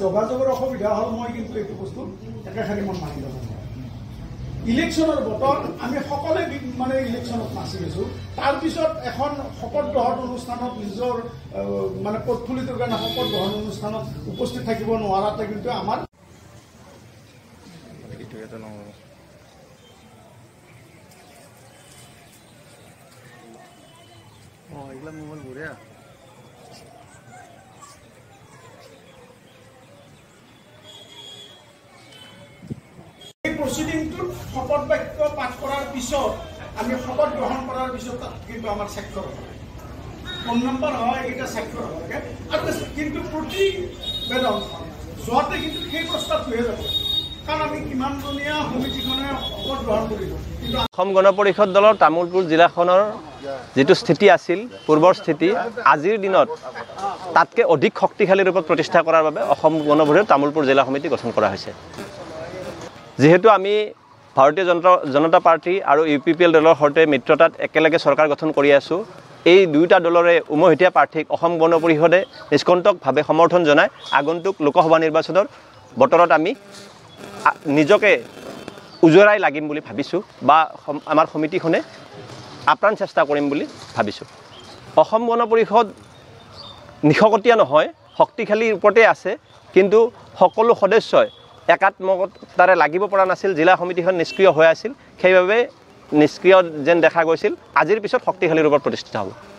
যোগাযোগৰ অসুবিধা হ'ল মই কিন্তু এইটো বস্তু একেখানি মই মানি ল'ব নোৱাৰোঁ ইলেকশ্যনৰ বতৰ আমি সকলোৱে মানে ইলেকশ্যনত নাচি গৈছোঁ তাৰপিছত এখন শপত গ্ৰহণ অনুষ্ঠানত নিজৰ মানে পৰ্টফলিঅ'টোৰ কাৰণে শপত গ্ৰহণ অনুষ্ঠানত উপস্থিত থাকিব নোৱাৰাতে কিন্তু আমাৰ এইগুলা মোবাইল বঢ়িয়া প্ৰচিডিংটোত শপত বাক্য পাঠ কৰাৰ পিছত আমি শপত গ্ৰহণ কৰাৰ পিছত তাত কিন্তু আমাৰ স্বাক্ষৰ হয় ফোন নম্বৰ হয় এইকেইটা স্বাক্ষৰ হয় আৰু কিন্তু প্ৰতিবেদন যোৱাতে কিন্তু সেই প্ৰস্তাৱটোহে যাব কাৰণ আমি কিমানজনীয়া সমিতিখনে শপত গ্ৰহণ কৰিলোঁ কিন্তু অসম গণ পৰিষদ দলৰ তামুলপুৰ জিলাখনৰ যিটো স্থিতি আছিল পূৰ্বৰ স্থিতি আজিৰ দিনত তাতকৈ অধিক শক্তিশালী ৰূপত প্ৰতিষ্ঠা কৰাৰ বাবে অসম গণ পৰিষদ তামুলপুৰ জিলা সমিতি গঠন কৰা হৈছে যেহেতু আমি ভাৰতীয় জনতা পাৰ্টি আৰু UPPL দলৰ সৈতে মিত্ৰতাত একেলগে চৰকাৰ গঠন কৰি আছোঁ এই দুয়োটা দলৰে উমৈহতীয়া প্ৰাৰ্থীক অসম গণ পৰিষদে নিষ্কণ্টকভাৱে সমৰ্থন জনাই আগন্তুক লোকসভা নিৰ্বাচনৰ বতৰত আমি নিজকে উজৰাই লাগিম বুলি ভাবিছোঁ বা আমাৰ সমিতিখনে আপ্ৰাণ চেষ্টা কৰিম বুলি ভাবিছোঁ অসম গণ পৰিষদ নিশকতীয়া নহয় শক্তিশালী ৰূপতে আছে কিন্তু সকলো সদস্যই একাত্মকতাৰে লাগিব পৰা নাছিল জিলা সমিতিখন নিষ্ক্ৰিয় হৈ আছিল সেইবাবে নিষ্ক্ৰিয় যেন দেখা গৈছিল আজিৰ পিছত শক্তিশালী ৰূপত প্ৰতিষ্ঠিত হ'ব